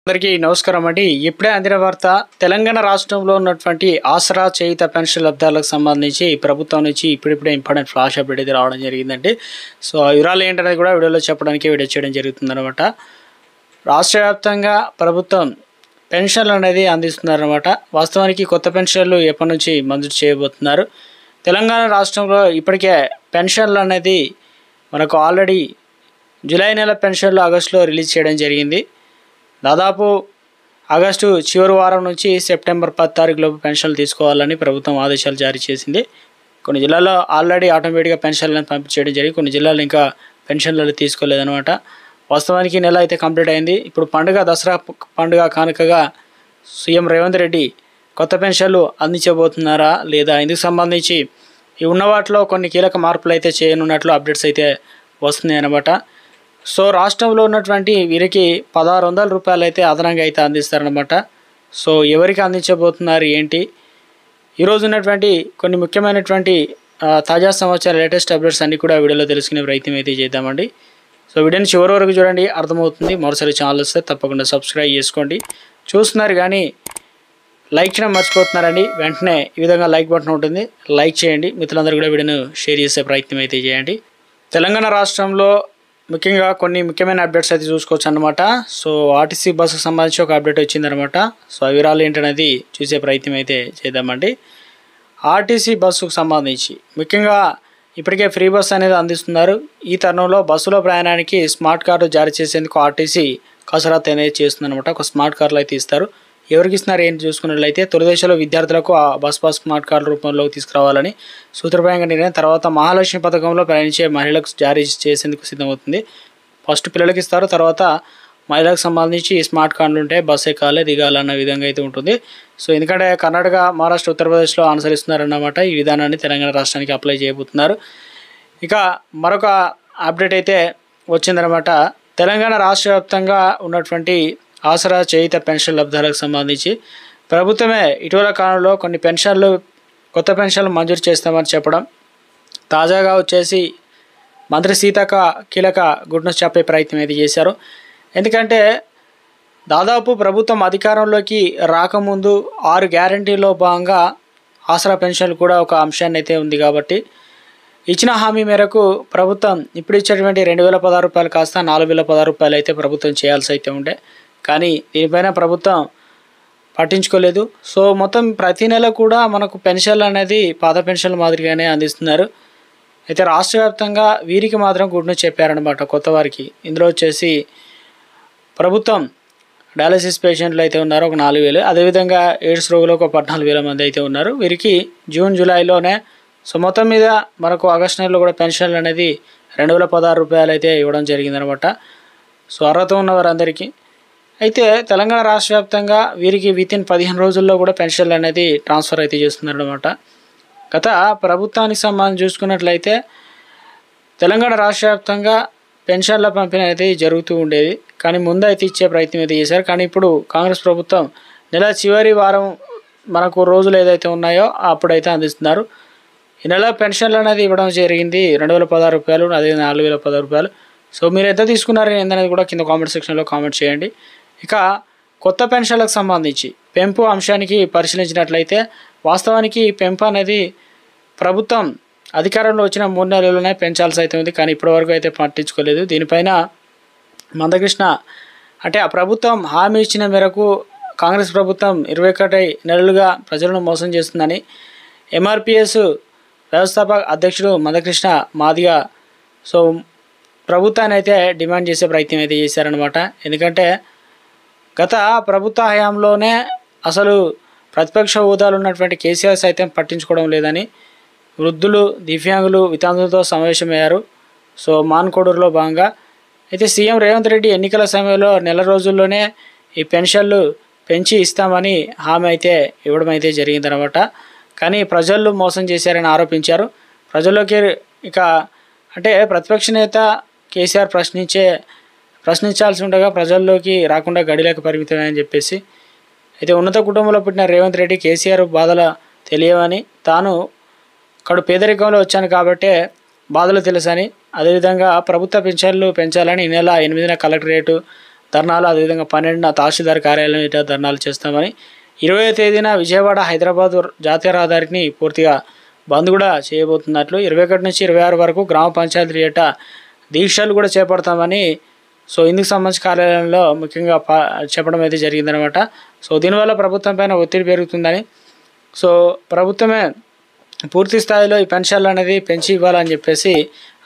అందరికీ నమస్కారం అండి. ఇప్పుడే అందిన వార్త తెలంగాణ రాష్ట్రంలో ఉన్నటువంటి ఆసరా చేయుత పెన్షన్ లబ్ధాలకు సంబంధించి ప్రభుత్వం నుంచి ఇప్పుడిప్పుడే ఇంపార్టెంట్ ఫ్లాష్ అప్డేట్ అయితే రావడం జరిగిందండి. సో ఆ వివరాలు ఏంటనేది కూడా వీడియో చేయడం జరుగుతుందన్నమాట. రాష్ట్ర వ్యాప్తంగా ప్రభుత్వం పెన్షన్లు అనేది అందిస్తున్నారన్నమాట. వాస్తవానికి కొత్త పెన్షన్లు ఎప్పటి నుంచి మంజూరు చేయబోతున్నారు. తెలంగాణ రాష్ట్రంలో ఇప్పటికే పెన్షన్లు అనేది మనకు ఆల్రెడీ జూలై నెల పెన్షన్లు ఆగస్టులో రిలీజ్ చేయడం జరిగింది. దాదాపు ఆగస్టు చివరి వారం నుంచి సెప్టెంబర్ 10 తారీఖులోపు పెన్షన్లు తీసుకోవాలని ప్రభుత్వం ఆదేశాలు జారీ చేసింది. కొన్ని జిల్లాల్లో ఆల్రెడీ ఆటోమేటిక్గా పెన్షన్లను పంపించేయడం జరిగింది. కొన్ని జిల్లాలు ఇంకా పెన్షన్లు తీసుకోలేదన్నమాట. వాస్తవానికి నెల అయితే కంప్లీట్ అయింది. ఇప్పుడు దసరా పండుగ కానుకగా సీఎం రేవంత్ రెడ్డి కొత్త పెన్షన్లు అందించబోతున్నారా లేదా, ఇందుకు సంబంధించి ఈ ఉన్న వాటిలో కొన్ని కీలక మార్పులు అయితే చేయనున్నట్లు అప్డేట్స్ అయితే వస్తున్నాయి అన్నమాట. సో రాష్ట్రంలో ఉన్నటువంటి వీరికి 1600 రూపాయలు అయితే అదనంగా అయితే అందిస్తారనమాట. సో ఎవరికి అందించబోతున్నారు ఏంటి, ఈరోజు ఉన్నటువంటి కొన్ని ముఖ్యమైనటువంటి తాజా సమాచారం లేటెస్ట్ అప్డేట్స్ అన్నీ కూడా వీడియోలో తెలుసుకునే ప్రయత్నం అయితే చేద్దామండి. సో వీడియోని చివరి వరకు చూడండి, అర్థమవుతుంది. మరోసారి ఛానల్ వస్తే తప్పకుండా సబ్స్క్రైబ్ చేసుకోండి. చూస్తున్నారు కానీ లైక్ చేయడం మర్చిపోతున్నారండి. వెంటనే ఈ విధంగా లైక్ బటన్ ఉంటుంది, లైక్ చేయండి. మిత్రులందరూ కూడా వీడియోను షేర్ చేసే ప్రయత్నం అయితే చేయండి. తెలంగాణ రాష్ట్రంలో ముఖ్యంగా కొన్ని ముఖ్యమైన అప్డేట్స్ అయితే చూసుకోవచ్చు అన్నమాట. సో ఆర్టీసీ బస్సుకు సంబంధించి ఒక అప్డేట్ వచ్చిందనమాట. సో ఆ వివరాలు ఏంటనేది చూసే ప్రయత్నం అయితే చేద్దామండి. ఆర్టీసీ బస్సుకు సంబంధించి ముఖ్యంగా ఇప్పటికే ఫ్రీ బస్ అనేది అందిస్తున్నారు. ఈ తరుణంలో బస్సులో ప్రయాణానికి స్మార్ట్ కార్డు జారీ చేసేందుకు ఆర్టీసీ కసరత్తు అనేది చేస్తుందన్నమాట. ఒక స్మార్ట్ కార్డులు అయితే ఇస్తారు. ఎవరికి ఇస్తున్నారు ఏంటి చూసుకున్నట్లయితే తొలిదశలో విద్యార్థులకు ఆ బస్ పాస్ స్మార్ట్ కార్డు రూపంలోకి తీసుకురావాలని సూత్రప్రాయంగా నిర్ణయం. తర్వాత మహాలక్ష్మి పథకంలో ప్రయాణించే మహిళలకు జారీ చేసేందుకు సిద్ధమవుతుంది. ఫస్ట్ పిల్లలకి ఇస్తారు, తర్వాత మహిళలకు సంబంధించి స్మార్ట్ కార్డులు ఉంటే బస్ ఎక్కాలి దిగాలన్న విధంగా అయితే ఉంటుంది. సో ఎందుకంటే కర్ణాటక, మహారాష్ట్ర, ఉత్తరప్రదేశ్లో అనుసరిస్తున్నారన్నమాట. ఈ విధానాన్ని తెలంగాణ రాష్ట్రానికి అప్లై చేయబోతున్నారు. ఇక మరొక అప్డేట్ అయితే వచ్చిందనమాట. తెలంగాణ రాష్ట్ర వ్యాప్తంగా ఉన్నటువంటి ఆసరా చేయుత పెన్షన్ లబ్ధాలకు సంబంధించి ప్రభుత్వమే ఇటీవల కాలంలో కొన్ని కొత్త పెన్షన్లు మంజూరు చేస్తామని చెప్పడం, తాజాగా వచ్చేసి మంత్రి సీతక్క కీలక గుడ్ న్యూస్ చెప్పే ప్రయత్నం అయితే చేశారు. ఎందుకంటే దాదాపు ప్రభుత్వం అధికారంలోకి రాకముందు 6 గ్యారంటీలో భాగంగా ఆసరా పెన్షన్లు కూడా ఒక అంశాన్ని అయితే ఉంది. కాబట్టి ఇచ్చిన హామీ మేరకు ప్రభుత్వం ఇప్పుడు ఇచ్చేటువంటి 2016 రూపాయలు కాస్త 4016 రూపాయలు అయితే ప్రభుత్వం చేయాల్సి అయితే ఉండే, కానీ దీనిపైన ప్రభుత్వం పట్టించుకోలేదు. సో మొత్తం ప్రతి నెల కూడా మనకు పెన్షన్లు అనేది పాత పెన్షన్ల మాదిరిగానే అందిస్తున్నారు. అయితే రాష్ట్ర వ్యాప్తంగా వీరికి మాత్రం గుడ్ న్యూస్ చెప్పారనమాట కొత్త వారికి. ఇందులో వచ్చేసి ప్రభుత్వం డయాలసిస్ పేషెంట్లు అయితే ఉన్నారు ఒక 4000, అదేవిధంగా ఎయిడ్స్ రోగులు ఒక 14,000 మంది అయితే ఉన్నారు. వీరికి జూన్ జూలైలోనే సో మొత్తం మీద మనకు ఆగస్టు నెలలో కూడా పెన్షన్లు అనేది 2016 రూపాయలు అయితే ఇవ్వడం జరిగిందనమాట. సో అర్హత ఉన్న వారందరికీ. అయితే తెలంగాణ రాష్ట్ర వ్యాప్తంగా వీరికి వితిన్ 15 రోజుల్లో కూడా పెన్షన్లు అనేది ట్రాన్స్ఫర్ అయితే చేస్తున్నారనమాట. గత ప్రభుత్వానికి సంబంధించి చూసుకున్నట్లయితే తెలంగాణ రాష్ట్ర వ్యాప్తంగా పెన్షన్ల పంపిణీ అనేది జరుగుతూ ఉండేది, కానీ ముందు అయితే ఇచ్చే ప్రయత్నం అయితే చేశారు. కానీ ఇప్పుడు కాంగ్రెస్ ప్రభుత్వం నెల చివరి వారం మనకు రోజులు ఏదైతే ఉన్నాయో అప్పుడైతే అందిస్తున్నారు. ఈ నెల పెన్షన్లు అనేది ఇవ్వడం జరిగింది 2016 రూపాయలు, అదే 4016 రూపాయలు. సో మీరు ఎంత తీసుకున్నారు ఏందనేది కూడా కింద కామెంట్ సెక్షన్లో కామెంట్ చేయండి. ఇక కొత్త పెన్షన్లకు సంబంధించి పెంపు అంశానికి పరిశీలించినట్లయితే వాస్తవానికి పెంపు అనేది ప్రభుత్వం అధికారంలో వచ్చిన 3 నెలల్లోనే పెంచాల్సి అయితే ఉంది, కానీ ఇప్పటివరకు అయితే పట్టించుకోలేదు. దీనిపైన మందకృష్ణ అంటే ఆ ప్రభుత్వం హామీ ఇచ్చిన మేరకు కాంగ్రెస్ ప్రభుత్వం 21 నెలలుగా ప్రజలను మోసం చేస్తుందని ఎంఆర్పిఎస్ వ్యవస్థాపక అధ్యక్షుడు మందకృష్ణ మాదిగ సో ప్రభుత్వాన్ని అయితే డిమాండ్ చేసే ప్రయత్నం అయితే చేశారనమాట. ఎందుకంటే గత ప్రభుత్వ హయాంలోనే అసలు ప్రతిపక్ష హోదాలు ఉన్నటువంటి కేసీఆర్ సైతం పట్టించుకోవడం లేదని వృద్ధులు, దివ్యాంగులు, వితంతులతో సమావేశమయ్యారు. సో మాన్కోడూరులో భాగంగా అయితే సీఎం రేవంత్ రెడ్డి ఎన్నికల సమయంలో నెల రోజుల్లోనే ఈ పెన్షన్లు పెంచి ఇస్తామని హామీ అయితే ఇవ్వడం అయితే జరిగిందనమాట. కానీ ప్రజలు మోసం చేశారని ఆరోపించారు. ప్రజల్లోకి ఇక అంటే ప్రతిపక్ష నేత కేసీఆర్ ప్రశ్నించాల్సి ఉండగా ప్రజల్లోకి రాకుండా గడిలోకి పరిమితమని చెప్పేసి అయితే ఉన్నత కుటుంబంలో పుట్టిన రేవంత్ రెడ్డి కేసీఆర్ బాధలు తెలియవని, తాను కడు పేదరికంలో వచ్చాను కాబట్టే బాధలు తెలుసని, అదేవిధంగా ప్రభుత్వ పెన్షన్లు పెంచాలని ఈ నెల 8న కలెక్టరేటు ధర్నాలు, అదేవిధంగా 12న తహసీల్దార్ కార్యాలయం ఎదుట ధర్నాలు చేస్తామని, 20వ తేదీన విజయవాడ హైదరాబాద్ జాతీయ రహదారిని పూర్తిగా బంద్ కూడా చేయబోతున్నట్లు, 21 నుంచి 26 వరకు గ్రామ పంచాయతీల ఎదుట దీక్షలు కూడా చేపడతామని సో ఇందుకు సంబంధించి కార్యాలయంలో ముఖ్యంగా చెప్పడం అయితే జరిగిందనమాట. సో దీనివల్ల ప్రభుత్వం పైన ఒత్తిడి పెరుగుతుందని, సో ప్రభుత్వమే పూర్తి స్థాయిలో ఈ పెన్షన్లు అనేది పెంచి ఇవ్వాలని చెప్పేసి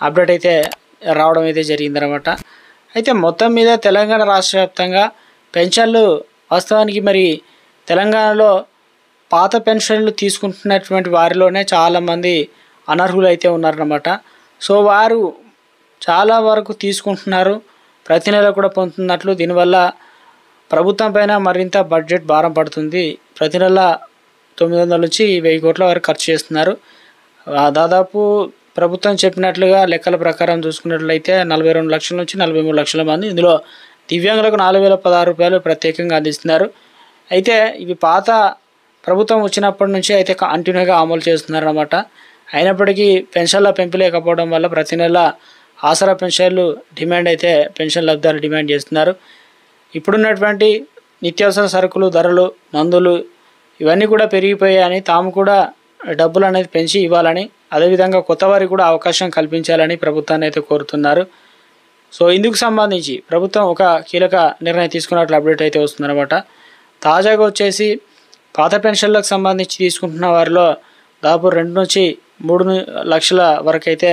అప్డేట్ అయితే రావడం అయితే జరిగిందనమాట. అయితే మొత్తం మీద తెలంగాణ రాష్ట్ర వ్యాప్తంగా పెన్షన్లు వాస్తవానికి మరి తెలంగాణలో పాత పెన్షన్లు తీసుకుంటున్నటువంటి వారిలోనే చాలామంది అనర్హులు అయితే ఉన్నారన్నమాట. సో వారు చాలా వరకు తీసుకుంటున్నారు, ప్రతి నెల కూడా పొందుతున్నట్లు. దీనివల్ల ప్రభుత్వం పైన మరింత బడ్జెట్ భారం పడుతుంది. ప్రతి నెల 900 నుంచి 1000 కోట్ల వరకు ఖర్చు చేస్తున్నారు. దాదాపు ప్రభుత్వం చెప్పినట్లుగా లెక్కల ప్రకారం చూసుకున్నట్లయితే 42 లక్షల నుంచి 43 లక్షల మంది, ఇందులో దివ్యాంగులకు 4016 రూపాయలు ప్రత్యేకంగా అందిస్తున్నారు. అయితే ఇవి పాత ప్రభుత్వం వచ్చినప్పటి నుంచి అయితే కంటిన్యూగా అమలు చేస్తున్నారన్నమాట. అయినప్పటికీ పెన్షన్ల పెంపు లేకపోవడం వల్ల ప్రతి నెల ఆసరా పెన్షన్లు డిమాండ్ అయితే పెన్షన్ లబ్ధాలు డిమాండ్ చేస్తున్నారు. ఇప్పుడున్నటువంటి నిత్యావసర సరుకులు ధరలు, మందులు ఇవన్నీ కూడా పెరిగిపోయాయని, తాము కూడా డబ్బులు అనేది పెంచి ఇవ్వాలని, అదేవిధంగా కొత్త వారికి కూడా అవకాశం కల్పించాలని ప్రభుత్వాన్ని అయితే కోరుతున్నారు. సో ఇందుకు సంబంధించి ప్రభుత్వం ఒక కీలక నిర్ణయం తీసుకున్నట్లు అప్డేట్ అయితే వస్తుందన్నమాట. తాజాగా వచ్చేసి పాత పెన్షన్లకు సంబంధించి తీసుకుంటున్న వారిలో దాదాపు 2 నుంచి 3 లక్షల వరకు అయితే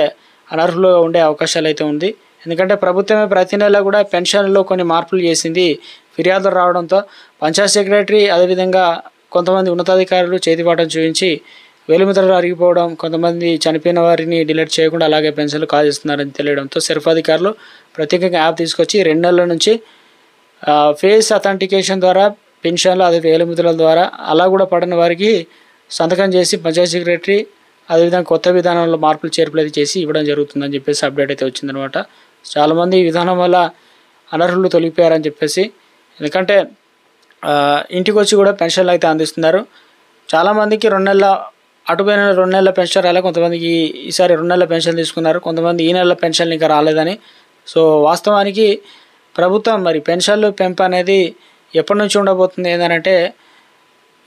అనర్హులుగా ఉండే అవకాశాలు అయితే ఉంది. ఎందుకంటే ప్రభుత్వమే ప్రతి నెల కూడా పెన్షన్లో కొన్ని మార్పులు చేసింది. ఫిర్యాదులు రావడంతో పంచాయత్ సెక్రటరీ, అదేవిధంగా కొంతమంది ఉన్నతాధికారులు చేతిపాఠం చూపించి వేలిముద్రలు అరిగిపోవడం, కొంతమంది చనిపోయిన వారిని డిలీట్ చేయకుండా అలాగే పెన్షన్లు కాజేస్తున్నారని తెలియడంతో సెర్ఫ్ అధికారులు ప్రత్యేకంగా యాప్ తీసుకొచ్చి 2 నెలల నుంచి ఫేస్ అథెంటికేషన్ ద్వారా పెన్షన్లు, అదే వేలిముద్రల ద్వారా అలా కూడా పడిన వారికి సంతకం చేసి పంచాయత్ సెక్రటరీ అదేవిధంగా కొత్త విధానంలో మార్పులు చేర్పులు అయితే చేసి ఇవ్వడం జరుగుతుందని చెప్పేసి అప్డేట్ అయితే వచ్చిందనమాట. చాలామంది ఈ విధానం వల్ల అనర్హులు తొలగిపోయారని చెప్పేసి, ఎందుకంటే ఇంటికి వచ్చి కూడా పెన్షన్లు అయితే అందిస్తున్నారు. చాలామందికి 2 నెలల అటుపోయిన 2 నెలల పెన్షన్ రాలే, కొంతమందికి ఈసారి 2 నెలల పెన్షన్ తీసుకున్నారు, కొంతమంది ఈ నెలల పెన్షన్లు ఇంకా రాలేదని. సో వాస్తవానికి ప్రభుత్వం మరి పెన్షన్లు పెంపు అనేది ఎప్పటి నుంచి ఉండబోతుంది ఏంటంటే,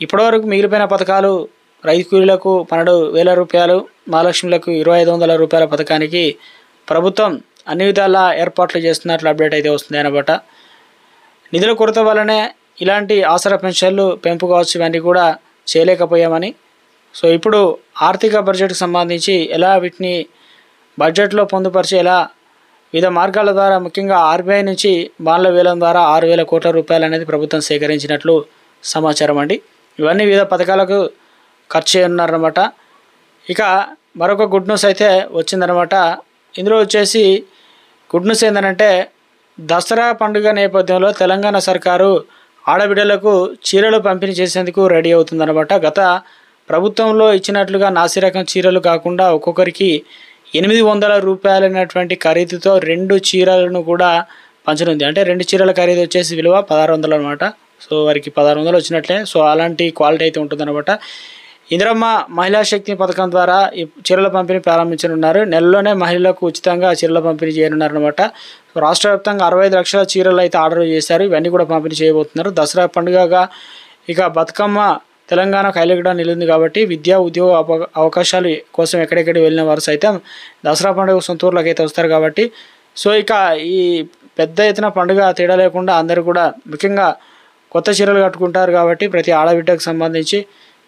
ఇప్పటివరకు మిగిలిపోయిన పథకాలు రైతు కూలీలకు 12,000 రూపాయలు, మహాలక్ష్మిలకు 2,500 రూపాయల పథకానికి ప్రభుత్వం అన్ని విధాల ఏర్పాట్లు చేస్తున్నట్లు అప్డేట్ అయితే వస్తుంది అనమాట. నిధుల కొరత వల్లనే ఇలాంటి ఆసరా పెన్షన్లు పెంపు కావచ్చు ఇవన్నీ కూడా చేయలేకపోయామని, సో ఇప్పుడు ఆర్థిక బడ్జెట్కి సంబంధించి ఎలా వీటిని బడ్జెట్లో పొందుపరిచి ఎలా వివిధ మార్గాల ద్వారా, ముఖ్యంగా ఆర్బీఐ నుంచి బాండ్ల వేలం ద్వారా 6,000 కోట్ల రూపాయలు అనేది ప్రభుత్వం సేకరించినట్లు సమాచారం అండి. ఇవన్నీ వివిధ పథకాలకు ఖర్చు చేయనున్నారన్నమాట. ఇక మరొక గుడ్ న్యూస్ అయితే వచ్చిందనమాట. ఇందులో వచ్చేసి గుడ్ న్యూస్ ఏంటంటే, దసరా పండుగ నేపథ్యంలో తెలంగాణ సర్కారు ఆడబిడ్డలకు చీరలు పంపిణీ చేసేందుకు రెడీ అవుతుందన్నమాట. గత ప్రభుత్వంలో ఇచ్చినట్లుగా నాసిరకం చీరలు కాకుండా ఒక్కొక్కరికి 800 రూపాయలైనటువంటి ఖరీదుతో 2 చీరలను కూడా పంచనుంది. అంటే 2 చీరల ఖరీదు వచ్చేసి విలువ 1600 అనమాట. సో వారికి 1600 వచ్చినట్లే. సో అలాంటి క్వాలిటీ అయితే ఉంటుందన్నమాట. ఇందిరమ్మ మహిళా శక్తి పథకం ద్వారా ఈ చీరల పంపిణీ ప్రారంభించనున్నారు. నెలలోనే మహిళలకు ఉచితంగా చీరల పంపిణీ చేయనున్నారనమాట. సో రాష్ట్ర వ్యాప్తంగా 65 లక్షల చీరలు అయితే ఆర్డర్ చేశారు. ఇవన్నీ కూడా పంపిణీ చేయబోతున్నారు. దసరా పండుగగా ఇక బతుకమ్మ తెలంగాణకు హైలైట్గా నిలిచింది కాబట్టి విద్యా ఉద్యోగ అవకాశాలు కోసం ఎక్కడెక్కడ వెళ్ళిన వారు సైతం దసరా పండుగ సొంత ఊర్లోకి అయితే వస్తారు కాబట్టి, సో ఇక ఈ పెద్ద ఎత్తున పండుగ తేడా లేకుండా అందరూ కూడా ముఖ్యంగా కొత్త చీరలు కట్టుకుంటారు కాబట్టి ప్రతి ఆడబిడ్డకు సంబంధించి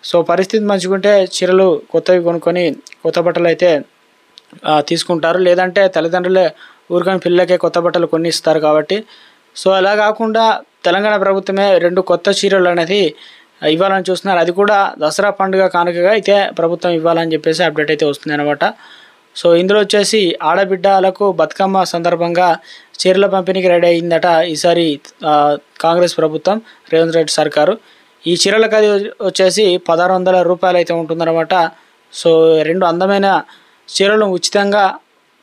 సో పరిస్థితి మంచుకుంటే చీరలు కొత్తవి కొనుక్కొని కొత్త బట్టలు అయితే తీసుకుంటారు. లేదంటే తల్లిదండ్రులే ఊరికొని పిల్లలకే కొత్త బట్టలు కొన్ని ఇస్తారు కాబట్టి, సో అలా కాకుండా తెలంగాణ ప్రభుత్వమే 2 కొత్త చీరలు అనేది ఇవ్వాలని చూస్తున్నారు. అది కూడా దసరా పండుగ కానుకగా అయితే ప్రభుత్వం ఇవ్వాలని చెప్పేసి అప్డేట్ అయితే వస్తుంది అనమాట. సో ఇందులో వచ్చేసి ఆడబిడ్డలకు బతుకమ్మ సందర్భంగా చీరల పంపిణీకి రెడీ అయిందట ఈసారి కాంగ్రెస్ ప్రభుత్వం, రేవంత్ రెడ్డి సర్కారు. ఈ చీరల ఖరీదు వచ్చేసి 1600 రూపాయలు అయితే ఉంటుందన్నమాట. సో 2 అందమైన చీరలు ఉచితంగా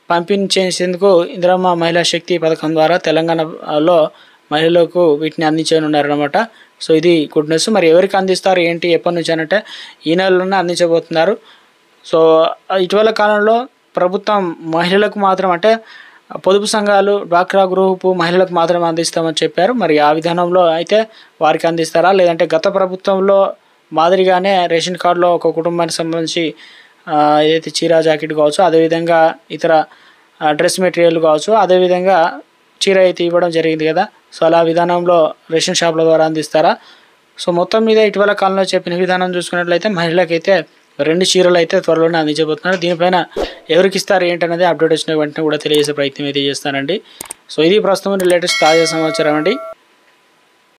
పంపిణీ చేసేందుకు ఇందిరమ్మ మహిళా శక్తి పథకం ద్వారా తెలంగాణలో మహిళలకు వీటిని అందించనున్నారనమాట. సో ఇది గుడ్ న్యూస్. మరి ఎవరికి అందిస్తారు ఏంటి ఎప్పటి నుంచి అంటే ఈ నెలలోనే అందించబోతున్నారు. సో ఇటీవల కాలంలో ప్రభుత్వం మహిళలకు మాత్రం అంటే పొదుపు సంఘాలు డ్వాక్రా గ్రూపు మహిళలకు మాత్రమే అందిస్తామని చెప్పారు. మరి ఆ విధానంలో అయితే వారికి అందిస్తారా, లేదంటే గత ప్రభుత్వంలో మాదిరిగానే రేషన్ కార్డులో ఒక కుటుంబానికి సంబంధించి ఏదైతే చీర జాకెట్ కావచ్చు, అదేవిధంగా ఇతర డ్రెస్ మెటీరియల్ కావచ్చు, అదేవిధంగా చీర అయితే ఇవ్వడం జరిగింది కదా, సో అలా విధానంలో రేషన్ షాపుల ద్వారా అందిస్తారా? సో మొత్తం మీద ఇటీవల కాలంలో చెప్పిన విధానం చూసుకున్నట్లయితే మహిళలకైతే 2 చీరలు అయితే త్వరలోనే అందించబోతున్నారు. దీనిపైన ఎవరికి ఇస్తారు ఏంటనేది అప్డేట్ వచ్చిన వెంటనే కూడా తెలియజేసే ప్రయత్నం అయితే చేస్తానండి. సో ఇది ప్రస్తుతం లేటెస్ట్ తాజా సమాచారం అండి.